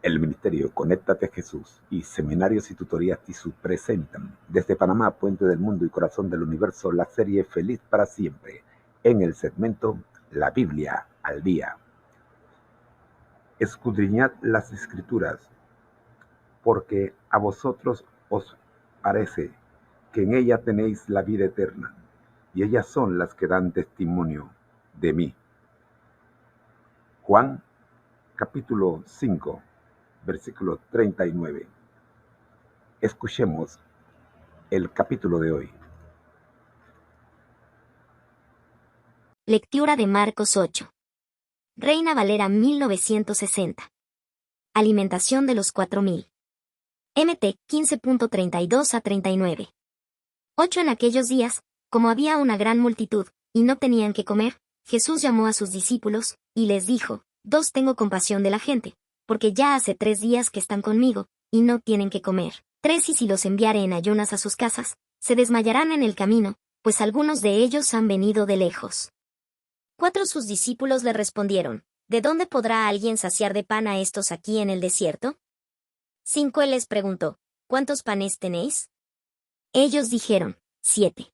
El Ministerio Conéctate Jesús y Seminarios y Tutorías TISU presentan desde Panamá, Puente del Mundo y Corazón del Universo la serie Feliz para Siempre en el segmento La Biblia al Día. Escudriñad las Escrituras, porque a vosotros os parece que en ella tenéis la vida eterna, y ellas son las que dan testimonio de mí. Juan, capítulo 5, versículo 39. Escuchemos el capítulo de hoy. Lectura de Marcos 8. Reina Valera 1960. Alimentación de los 4000. MT 15.32 a 39. 8. En aquellos días, como había una gran multitud, y no tenían que comer, Jesús llamó a sus discípulos, y les dijo: 2. Tengo compasión de la gente, porque ya hace 3 días que están conmigo, y no tienen que comer. 3. Y si los enviare en ayunas a sus casas, se desmayarán en el camino, pues algunos de ellos han venido de lejos. 4. Sus discípulos le respondieron: ¿De dónde podrá alguien saciar de pan a estos aquí en el desierto? 5. Él les preguntó: ¿Cuántos panes tenéis? Ellos dijeron: 7.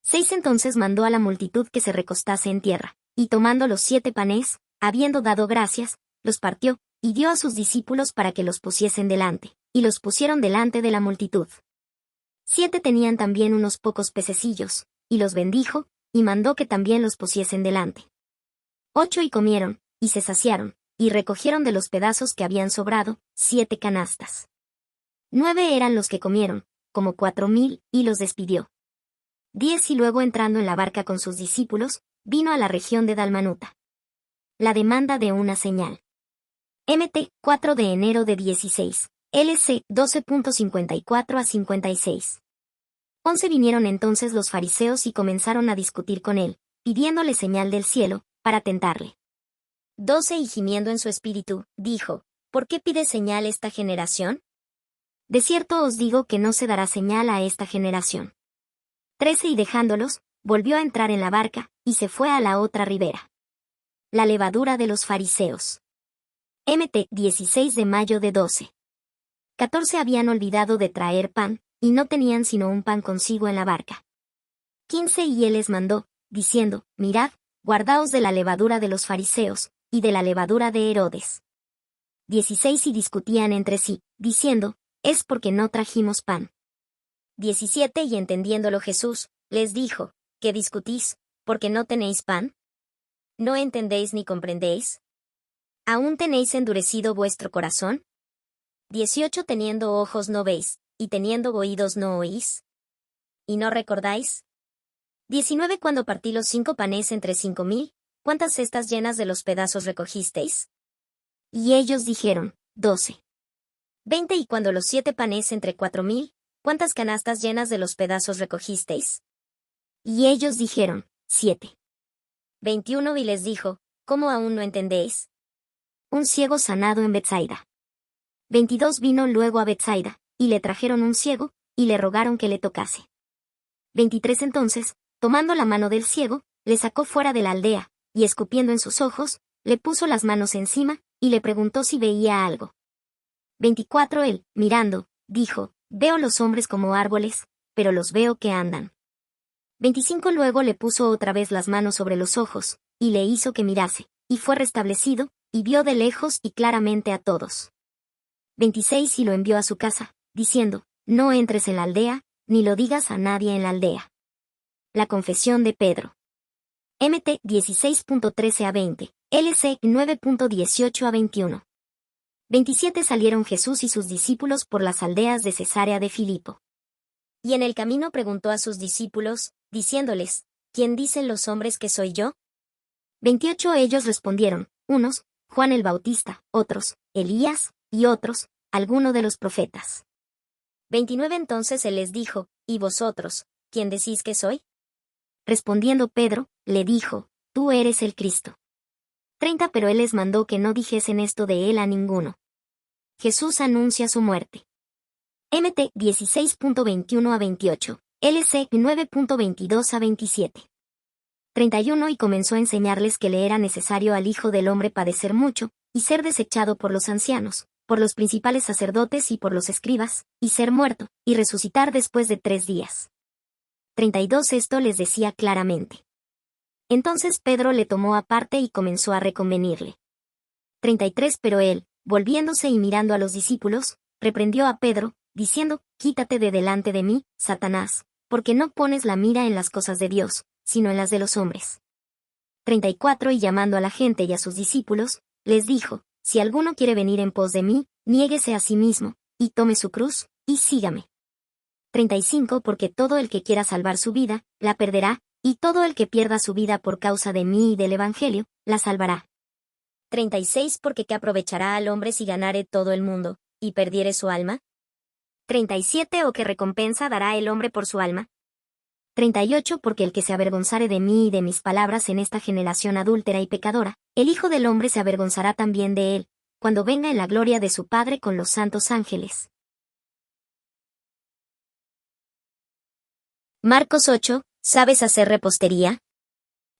6. Entonces mandó a la multitud que se recostase en tierra, y tomando los 7 panes, habiendo dado gracias, los partió, y dio a sus discípulos para que los pusiesen delante, y los pusieron delante de la multitud. 7 tenían también unos pocos pececillos, y los bendijo, y mandó que también los pusiesen delante. 8. Y comieron, y se saciaron, y recogieron de los pedazos que habían sobrado, 7 canastas. 9 eran los que comieron, como 4000, y los despidió. 10. Y luego entrando en la barca con sus discípulos, vino a la región de Dalmanuta. La demanda de una señal. MT 4 de enero de 16. LC 12.54 a 56. 11. Vinieron entonces los fariseos y comenzaron a discutir con él, pidiéndole señal del cielo, para tentarle. 12. Y gimiendo en su espíritu, dijo: ¿Por qué pide señal esta generación? De cierto os digo que no se dará señal a esta generación. 13. Y dejándolos, volvió a entrar en la barca, y se fue a la otra ribera. La levadura de los fariseos. MT 16 de mayo de 12. 14. Habían olvidado de traer pan, y no tenían sino un pan consigo en la barca. 15. Y él les mandó, diciendo: Mirad, guardaos de la levadura de los fariseos, y de la levadura de Herodes. 16. Y discutían entre sí, diciendo: Es porque no trajimos pan. 17. Y entendiéndolo Jesús, les dijo: ¿Qué discutís, porque no tenéis pan? ¿No entendéis ni comprendéis? ¿Aún tenéis endurecido vuestro corazón? 18. Teniendo ojos no veis, y teniendo oídos no oís. ¿Y no recordáis? 19. Cuando partí los 5 panes entre 5000, ¿cuántas cestas llenas de los pedazos recogisteis? Y ellos dijeron: 12. 20. Y cuando los 7 panes entre 4000, ¿cuántas canastas llenas de los pedazos recogisteis? Y ellos dijeron: 7. 21. Y les dijo: ¿Cómo aún no entendéis? Un ciego sanado en Betsaida. 22. Vino luego a Betsaida, y le trajeron un ciego, y le rogaron que le tocase. 23. Entonces, tomando la mano del ciego, le sacó fuera de la aldea, y escupiendo en sus ojos, le puso las manos encima, y le preguntó si veía algo. 24. Él, mirando, dijo: Veo los hombres como árboles, pero los veo que andan. 25. Luego le puso otra vez las manos sobre los ojos, y le hizo que mirase, y fue restablecido, y vio de lejos y claramente a todos. 26. Y lo envió a su casa, diciendo: No entres en la aldea, ni lo digas a nadie en la aldea. La confesión de Pedro. MT 16.13 a 20, LC 9.18 a 21. 27. Salieron Jesús y sus discípulos por las aldeas de Cesarea de Filipo. Y en el camino preguntó a sus discípulos, diciéndoles: ¿Quién dicen los hombres que soy yo? 28. Ellos respondieron: unos, Juan el Bautista; otros, Elías; y otros, alguno de los profetas. 29. Entonces él les dijo: ¿Y vosotros, quién decís que soy? Respondiendo Pedro, le dijo: Tú eres el Cristo. 30. Pero él les mandó que no dijesen esto de él a ninguno. Jesús anuncia su muerte. MT 16.21 a 28, LC 9.22 a 27. 31. Y comenzó a enseñarles que le era necesario al Hijo del Hombre padecer mucho, y ser desechado por los ancianos, por los principales sacerdotes y por los escribas, y ser muerto, y resucitar después de 3 días. 32 Esto les decía claramente. Entonces Pedro le tomó aparte y comenzó a reconvenirle. 33 Pero él, volviéndose y mirando a los discípulos, reprendió a Pedro, diciendo, Quítate de delante de mí, Satanás, porque no pones la mira en las cosas de Dios, sino en las de los hombres. 34 Y llamando a la gente y a sus discípulos, les dijo, Si alguno quiere venir en pos de mí, niéguese a sí mismo, y tome su cruz, y sígame. 35 Porque todo el que quiera salvar su vida, la perderá, y todo el que pierda su vida por causa de mí y del Evangelio, la salvará. 36 Porque ¿qué aprovechará al hombre si ganare todo el mundo, y perdiere su alma? 37 ¿O qué recompensa dará el hombre por su alma? 38 Porque el que se avergonzare de mí y de mis palabras en esta generación adúltera y pecadora, el Hijo del Hombre se avergonzará también de él, cuando venga en la gloria de su Padre con los santos ángeles. Marcos 8, ¿sabes hacer repostería?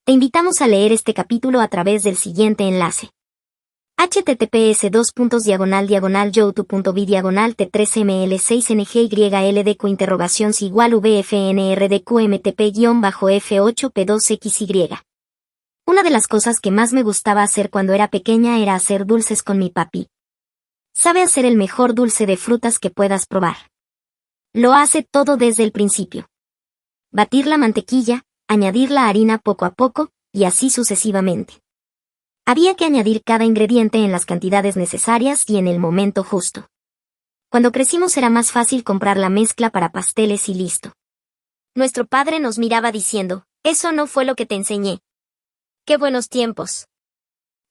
Te invitamos a leer este capítulo a través del siguiente enlace. https://youtube.vfnrdqmtp-f8p2xy. Una de las cosas que más me gustaba hacer cuando era pequeña era hacer dulces con mi papi. Sabe hacer el mejor dulce de frutas que puedas probar. Lo hace todo desde el principio. Batir la mantequilla, añadir la harina poco a poco, y así sucesivamente. Había que añadir cada ingrediente en las cantidades necesarias y en el momento justo. Cuando crecimos era más fácil comprar la mezcla para pasteles y listo. Nuestro padre nos miraba diciendo, eso no fue lo que te enseñé. ¡Qué buenos tiempos!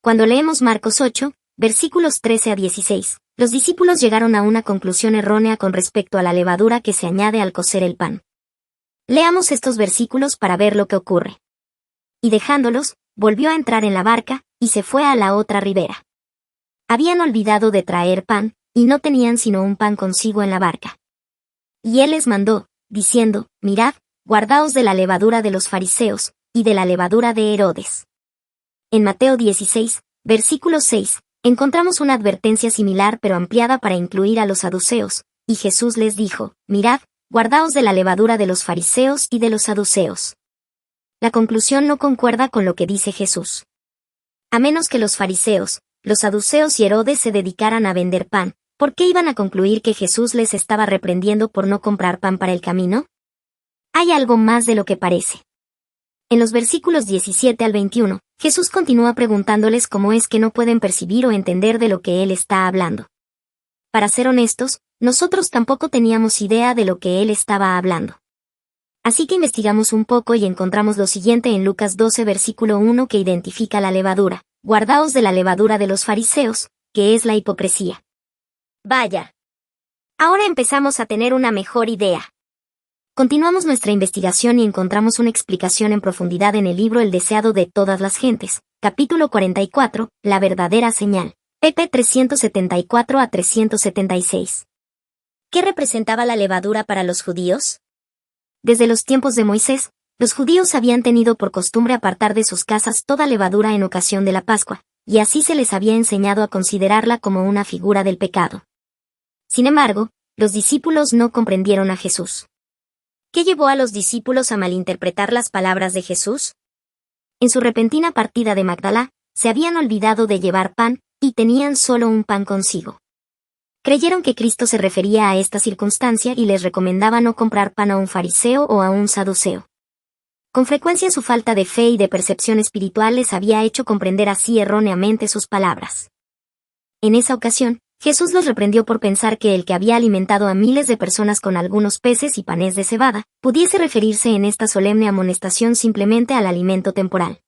Cuando leemos Marcos 8, versículos 13 a 16, los discípulos llegaron a una conclusión errónea con respecto a la levadura que se añade al cocer el pan. Leamos estos versículos para ver lo que ocurre. Y dejándolos, volvió a entrar en la barca, y se fue a la otra ribera. Habían olvidado de traer pan, y no tenían sino un pan consigo en la barca. Y él les mandó, diciendo, Mirad, guardaos de la levadura de los fariseos, y de la levadura de Herodes. En Mateo 16, versículo 6, encontramos una advertencia similar pero ampliada para incluir a los saduceos, y Jesús les dijo, Mirad, guardaos de la levadura de los fariseos y de los saduceos. La conclusión no concuerda con lo que dice Jesús. A menos que los fariseos, los saduceos y Herodes se dedicaran a vender pan, ¿por qué iban a concluir que Jesús les estaba reprendiendo por no comprar pan para el camino? Hay algo más de lo que parece. En los versículos 17 al 21, Jesús continúa preguntándoles cómo es que no pueden percibir o entender de lo que Él está hablando. Para ser honestos, nosotros tampoco teníamos idea de lo que Él estaba hablando. Así que investigamos un poco y encontramos lo siguiente en Lucas 12 versículo 1 que identifica la levadura. Guardaos de la levadura de los fariseos, que es la hipocresía. Vaya. Ahora empezamos a tener una mejor idea. Continuamos nuestra investigación y encontramos una explicación en profundidad en el libro El deseado de todas las gentes, capítulo 44, La verdadera señal, pp 374 a 376. ¿Qué representaba la levadura para los judíos? Desde los tiempos de Moisés, los judíos habían tenido por costumbre apartar de sus casas toda levadura en ocasión de la Pascua, y así se les había enseñado a considerarla como una figura del pecado. Sin embargo, los discípulos no comprendieron a Jesús. ¿Qué llevó a los discípulos a malinterpretar las palabras de Jesús? En su repentina partida de Magdala, se habían olvidado de llevar pan, y tenían solo un pan consigo. Creyeron que Cristo se refería a esta circunstancia y les recomendaba no comprar pan a un fariseo o a un saduceo. Con frecuencia su falta de fe y de percepción espiritual les había hecho comprender así erróneamente sus palabras. En esa ocasión, Jesús los reprendió por pensar que el que había alimentado a miles de personas con algunos peces y panes de cebada, pudiese referirse en esta solemne amonestación simplemente al alimento temporal.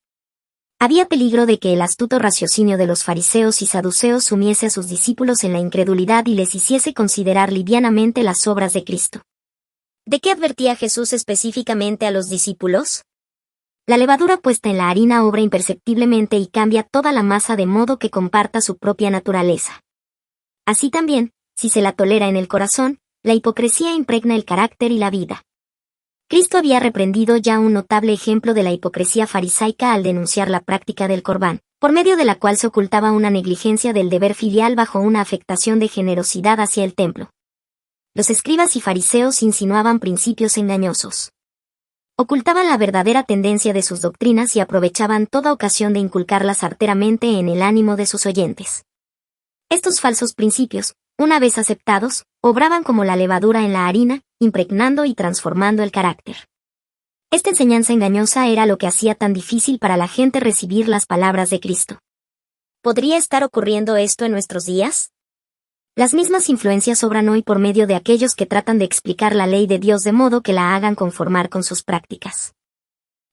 Había peligro de que el astuto raciocinio de los fariseos y saduceos sumiese a sus discípulos en la incredulidad y les hiciese considerar livianamente las obras de Cristo. ¿De qué advertía Jesús específicamente a los discípulos? La levadura puesta en la harina obra imperceptiblemente y cambia toda la masa de modo que comparta su propia naturaleza. Así también, si se la tolera en el corazón, la hipocresía impregna el carácter y la vida. Cristo había reprendido ya un notable ejemplo de la hipocresía farisaica al denunciar la práctica del Corbán, por medio de la cual se ocultaba una negligencia del deber filial bajo una afectación de generosidad hacia el templo. Los escribas y fariseos insinuaban principios engañosos. Ocultaban la verdadera tendencia de sus doctrinas y aprovechaban toda ocasión de inculcarlas arteramente en el ánimo de sus oyentes. Estos falsos principios, una vez aceptados, obraban como la levadura en la harina, impregnando y transformando el carácter. Esta enseñanza engañosa era lo que hacía tan difícil para la gente recibir las palabras de Cristo. ¿Podría estar ocurriendo esto en nuestros días? Las mismas influencias obran hoy por medio de aquellos que tratan de explicar la ley de Dios de modo que la hagan conformar con sus prácticas.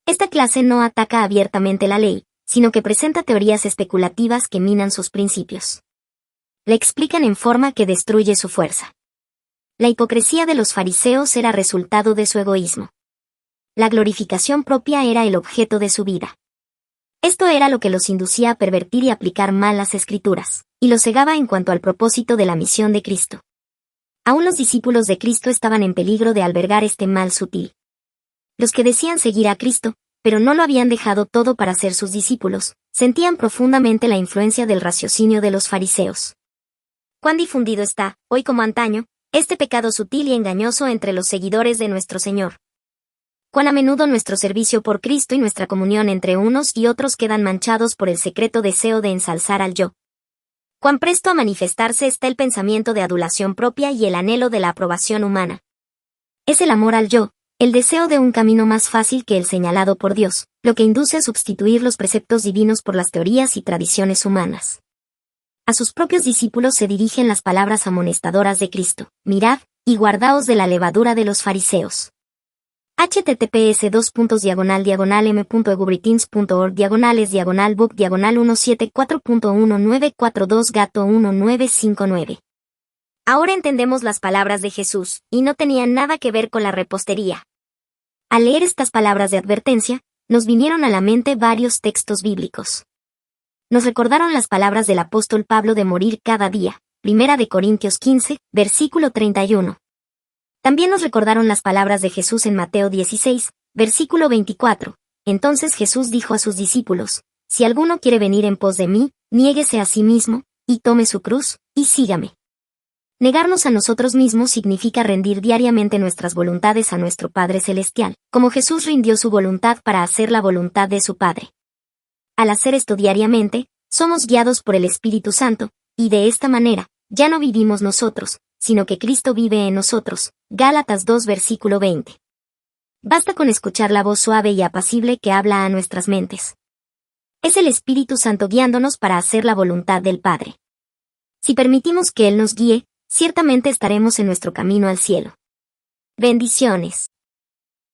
Esta clase no ataca abiertamente la ley, sino que presenta teorías especulativas que minan sus principios. La explican en forma que destruye su fuerza. La hipocresía de los fariseos era resultado de su egoísmo. La glorificación propia era el objeto de su vida. Esto era lo que los inducía a pervertir y aplicar mal las escrituras, y los cegaba en cuanto al propósito de la misión de Cristo. Aún los discípulos de Cristo estaban en peligro de albergar este mal sutil. Los que decían seguir a Cristo, pero no lo habían dejado todo para ser sus discípulos, sentían profundamente la influencia del raciocinio de los fariseos. Cuán difundido está, hoy como antaño, este pecado sutil y engañoso entre los seguidores de nuestro Señor. Cuán a menudo nuestro servicio por Cristo y nuestra comunión entre unos y otros quedan manchados por el secreto deseo de ensalzar al yo. Cuán presto a manifestarse está el pensamiento de adulación propia y el anhelo de la aprobación humana. Es el amor al yo, el deseo de un camino más fácil que el señalado por Dios, lo que induce a sustituir los preceptos divinos por las teorías y tradiciones humanas. A sus propios discípulos se dirigen las palabras amonestadoras de Cristo: mirad, y guardaos de la levadura de los fariseos. https://m.egubritins.org/book/174.1942 Ahora entendemos las palabras de Jesús, y no tenían nada que ver con la repostería. Al leer estas palabras de advertencia, nos vinieron a la mente varios textos bíblicos. Nos recordaron las palabras del apóstol Pablo de morir cada día, 1 Corintios 15, versículo 31. También nos recordaron las palabras de Jesús en Mateo 16, versículo 24. Entonces Jesús dijo a sus discípulos: si alguno quiere venir en pos de mí, niéguese a sí mismo, y tome su cruz, y sígame. Negarnos a nosotros mismos significa rendir diariamente nuestras voluntades a nuestro Padre Celestial, como Jesús rindió su voluntad para hacer la voluntad de su Padre. Al hacer esto diariamente, somos guiados por el Espíritu Santo, y de esta manera, ya no vivimos nosotros, sino que Cristo vive en nosotros. Gálatas 2 versículo 20. Basta con escuchar la voz suave y apacible que habla a nuestras mentes. Es el Espíritu Santo guiándonos para hacer la voluntad del Padre. Si permitimos que Él nos guíe, ciertamente estaremos en nuestro camino al cielo. Bendiciones.